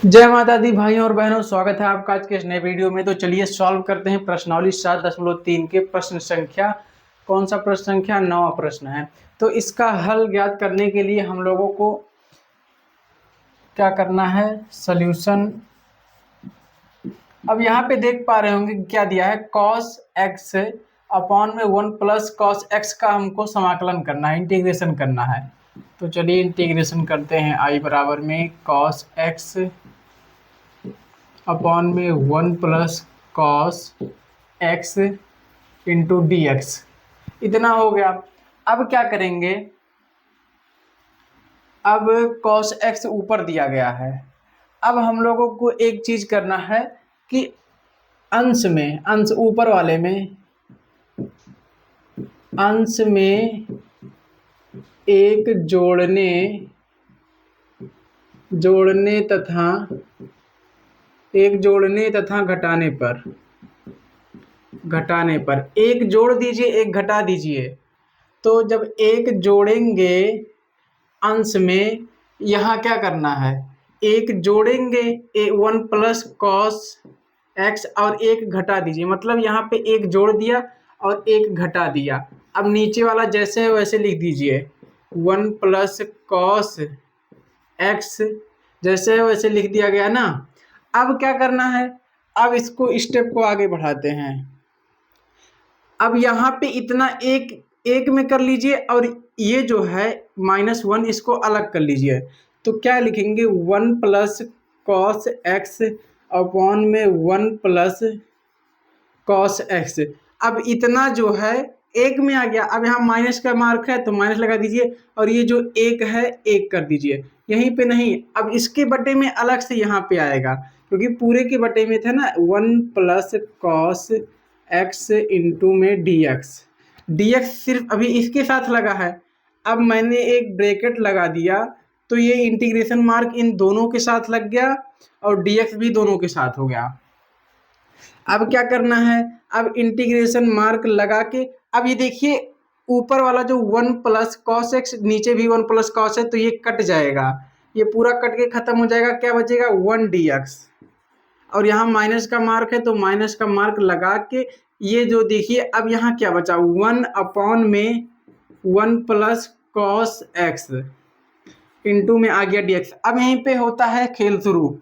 जय माता दी भाइयों और बहनों, स्वागत है आपका आज के इस नए वीडियो में। तो चलिए सॉल्व करते हैं प्रश्नावली 7.3 के प्रश्न संख्या, कौन सा प्रश्न संख्या 9वां प्रश्न है। तो इसका हल ज्ञात करने के लिए हम लोगों को क्या करना है, सॉल्यूशन। अब यहाँ पे देख पा रहे होंगे क्या दिया है, cos x अपॉन में 1 प्लस cos x का हमको समाकलन करना है, इंटीग्रेशन करना है। तो चलिए इंटीग्रेशन करते हैं। I बराबर में cos x अपॉन में 1 plus cos x into D x, इतना हो गया। अब क्या करेंगे, अब कॉस एक्स ऊपर दिया गया है। अब हम लोगों को एक चीज करना है कि अंश में, अंश ऊपर वाले में, अंश में एक जोड़ने तथा घटाने पर एक जोड़ दीजिए, एक घटा दीजिए। तो जब एक जोड़ेंगे अंश में, यहाँ क्या करना है, एक जोड़ेंगे 1 प्लस कॉस एक्स और एक घटा दीजिए, मतलब यहाँ पे एक जोड़ दिया और एक घटा दिया। अब नीचे वाला जैसे है वैसे लिख दीजिए, 1 प्लस कॉस एक्स जैसे है वैसे लिख दिया गया ना। अब क्या करना है, अब इसको स्टेप को आगे बढ़ाते हैं। अब यहाँ पे इतना एक में कर लीजिए और ये जो है -1 इसको अलग कर लीजिए। तो क्या लिखेंगे, 1 प्लस कॉस एक्स अपॉन में 1 प्लस कॉस एक्स। अब इतना जो है एक में आ गया। अब यहाँ माइनस का मार्क है तो माइनस लगा दीजिए और ये जो एक है एक कर दीजिए, यहीं पे नहीं, अब इसके बटे में अलग से यहाँ पे आएगा, क्योंकि पूरे के बटे में था ना 1 प्लस कॉस एक्स इंटू में डी एक्स सिर्फ अभी इसके साथ लगा है। अब मैंने एक ब्रैकेट लगा दिया तो ये इंटीग्रेशन मार्क इन दोनों के साथ लग गया और dx भी दोनों के साथ हो गया। अब क्या करना है, अब इंटीग्रेशन मार्क लगा के, अब ये देखिए ऊपर वाला जो 1 प्लस कॉस एक्स, नीचे भी 1 प्लस कॉस है तो ये कट जाएगा, ये पूरा कट के खत्म हो जाएगा। क्या बचेगा, 1 dx, और यहाँ माइनस का मार्क है तो माइनस का मार्क लगा के ये जो देखिए, अब यहाँ क्या बचा, 1 अपॉन में 1 प्लस कॉस एक्स इंटू में आ गया dx। अब यहीं पे होता है खेल शुरू।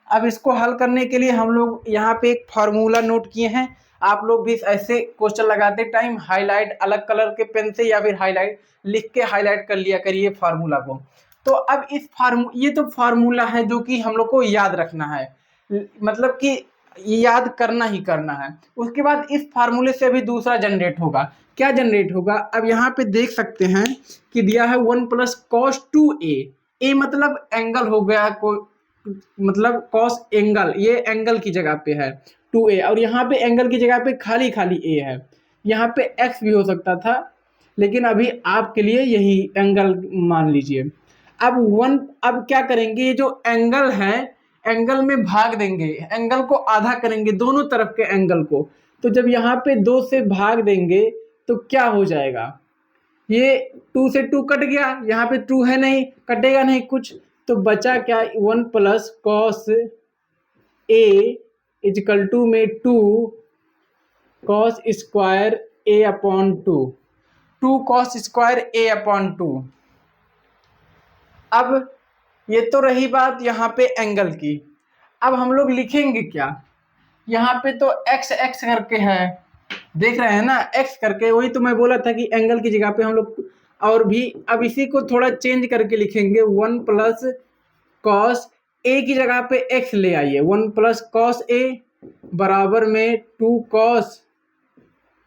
अब इसको हल करने के लिए हम लोग यहाँ पे एक फार्मूला नोट किए हैं। आप लोग भी ऐसे क्वेश्चन लगाते टाइम हाईलाइट अलग कलर के पेन से या फिर हाईलाइट लिख के हाईलाइट कर लिया करिए फार्मूला को। तो अब इस ये तो फार्मूला है जो कि हम लोग को याद रखना है, मतलब कि याद करना ही करना है। उसके बाद इस फार्मूले से अभी दूसरा जनरेट होगा। क्या जनरेट होगा, अब यहाँ पे देख सकते हैं कि दिया है 1 प्लस कॉस 2a। ए मतलब एंगल हो गया, को मतलब कॉस एंगल, ये एंगल की जगह पे है 2a, और यहाँ पे एंगल की जगह पे खाली a है। यहाँ पे x भी हो सकता था, लेकिन अभी आपके लिए यही एंगल मान लीजिए। अब क्या करेंगे, ये जो एंगल है, एंगल में भाग देंगे, एंगल को आधा करेंगे, दोनों तरफ के एंगल को। तो जब यहाँ पे 2 से भाग देंगे तो क्या हो जाएगा, ये 2 से 2 कट गया, यहाँ पे 2 है नहीं, कटेगा नहीं कुछ, तो बचा क्या, 1 plus cos A equal to में 2 cos square A upon 2 cos square A upon 2। अब ये तो रही बात यहाँ पे एंगल की। अब हम लोग लिखेंगे क्या, यहाँ पे तो एक्स एक्स करके है, देख रहे हैं ना, एक्स करके, वही तो मैं बोला था कि एंगल की जगह पे हम लोग और भी। अब इसी को थोड़ा चेंज करके लिखेंगे, 1 प्लस कॉस ए की जगह पे एक्स ले आइए, 1 प्लस कॉस ए बराबर में 2 cos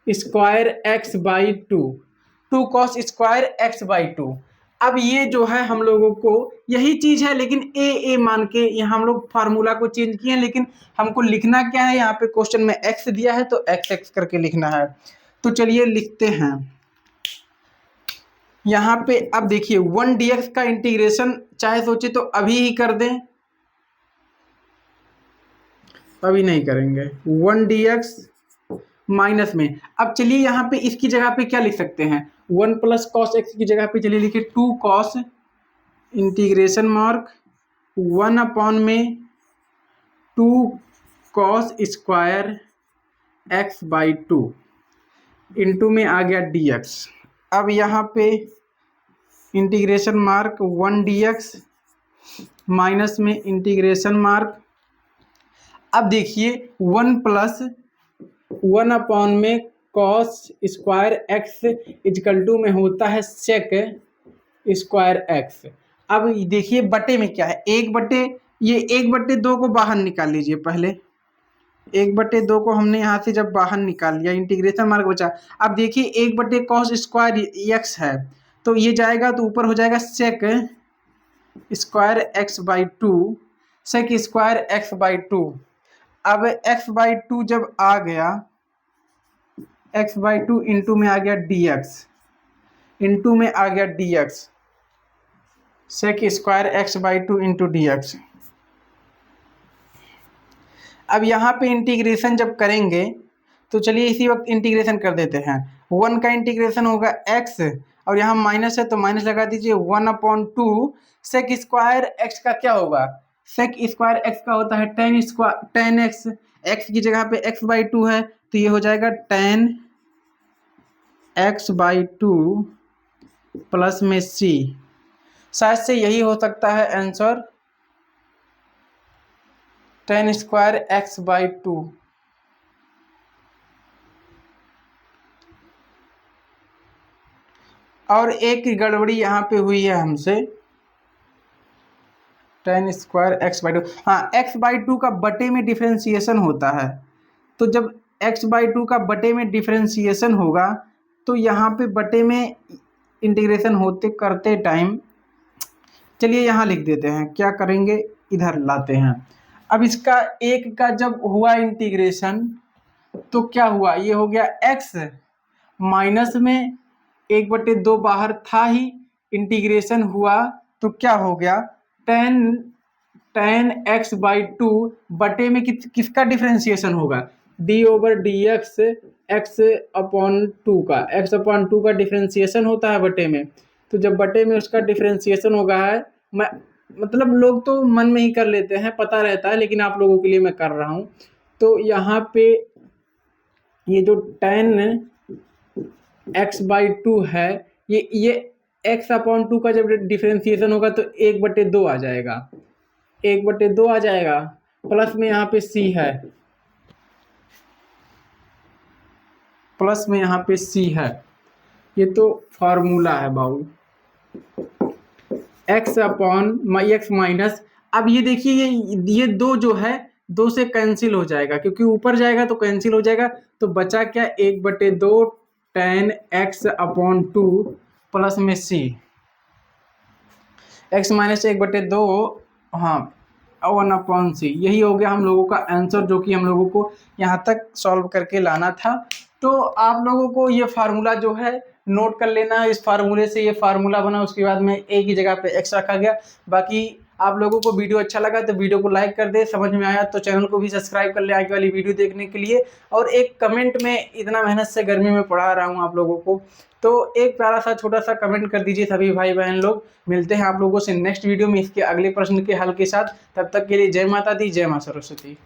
square x by 2 cos square x by 2। अब ये जो है हम लोगों को यही चीज है, लेकिन ए मान के यहाँ हम लोग फार्मूला को चेंज किए हैं, लेकिन हमको लिखना क्या है, यहाँ पे क्वेश्चन में एक्स दिया है तो एक्स एक्स करके लिखना है। तो चलिए लिखते हैं यहाँ पे। अब देखिए 1 dx का इंटीग्रेशन चाहे सोचे तो अभी ही कर दें, अभी नहीं करेंगे, 1 dx माइनस में। अब चलिए यहाँ पे इसकी जगह पे क्या लिख सकते हैं, 1 प्लस कॉस एक्स की जगह पे चलिए लिखिए 2 कॉस इंटीग्रेशन मार्क 1 अपॉन में 2 cos square x by 2 into में आ गया dx। अब यहाँ पे इंटीग्रेशन मार्क 1 dx माइनस में इंटीग्रेशन मार्क। अब देखिए 1 प्लस 1 अपॉन में cos square x equal to में होता है सेक स्क्वायर एक्स। अब देखिए बटे में क्या है, 1/, ये 1/2 को बाहर निकाल लीजिए। पहले 1/2 को हमने यहाँ से जब बाहर निकाल लिया, इंटीग्रेशन मार्क बचा। अब देखिए 1/, कॉस स्क्वायर एक्स है तो ये जाएगा तो ऊपर हो जाएगा sec square x by 2, sec square x by 2। अब एक्स बाई 2 जब आ गया, एक्स बाई 2 इंटू में आ गया dx, इंटू में आ गया dx, sec square x by 2 into dx। अब यहाँ पे इंटीग्रेशन जब करेंगे तो चलिए इसी वक्त इंटीग्रेशन कर देते हैं। 1 का इंटीग्रेशन होगा x और यहाँ माइनस है तो माइनस लगा दीजिए। 1/2 सेक स्क्वायर एक्स का क्या होगा, सेक स्क्वायर एक्स का होता है tan x, x की जगह पे x बाई 2 है तो ये हो जाएगा tan x बाई 2 प्लस में c। शायद से यही हो सकता है answer, tan square x by 2। और एक गड़बड़ी यहाँ पे हुई है हमसे, tan स्क्वायर एक्स बाई 2, हाँ x बाई 2 का बटे में डिफ्रेंसिएशन होता है। तो जब x बाई 2 का बटे में डिफ्रेंसिएशन होगा तो यहाँ पे बटे में इंटीग्रेशन होते करते टाइम, चलिए यहाँ लिख देते हैं, क्या करेंगे इधर लाते हैं। अब इसका एक का जब हुआ इंटीग्रेशन तो क्या हुआ, ये हो गया x माइनस में 1/2 बाहर था ही, इंटीग्रेशन हुआ तो क्या हो गया tan x बाई 2 बटे में किसका डिफ्रेंसिएशन होगा, d/dx x अपॉन 2 का, x अपॉन 2 का डिफ्रेंसिएशन होता है बटे में। तो जब बटे में उसका डिफ्रेंसिएशन होगा है, मैं मतलब लोग तो मन में ही कर लेते हैं, पता रहता है, लेकिन आप लोगों के लिए मैं कर रहा हूँ। तो यहाँ पे ये जो tan x बाई 2 है, ये x अपॉन 2 का जब डिफ्रेंसिएशन होगा तो 1/2 आ जाएगा, 1/2 आ जाएगा, प्लस में यहाँ पे c है, प्लस में यहाँ पे c है। ये तो फार्मूला है बाबू, x अपॉन x माइनस। अब ये देखिए ये 2 जो है 2 से कैंसिल हो जाएगा, क्योंकि ऊपर जाएगा तो कैंसिल हो जाएगा। तो बचा क्या, 1/2 tan x अपॉन 2 प्लस में c, x माइनस 1/2, हाँ 1/c। यही हो गया हम लोगों का आंसर, जो कि हम लोगों को यहाँ तक सॉल्व करके लाना था। तो आप लोगों को ये फार्मूला जो है नोट कर लेना है, इस फार्मूले से ये फार्मूला बना, उसके बाद में एक ही जगह पे x रखा गया। बाकी आप लोगों को वीडियो अच्छा लगा तो वीडियो को लाइक कर दे, समझ में आया तो चैनल को भी सब्सक्राइब कर ले आगे वाली वीडियो देखने के लिए। और एक कमेंट में, इतना मेहनत से गर्मी में पढ़ा रहा हूँ आप लोगों को, तो एक प्यारा सा छोटा सा कमेंट कर दीजिए सभी भाई बहन लोग। मिलते हैं आप लोगों से नेक्स्ट वीडियो में इसके अगले प्रश्न के हल के साथ। तब तक के लिए जय माता दी, जय मां सरस्वती।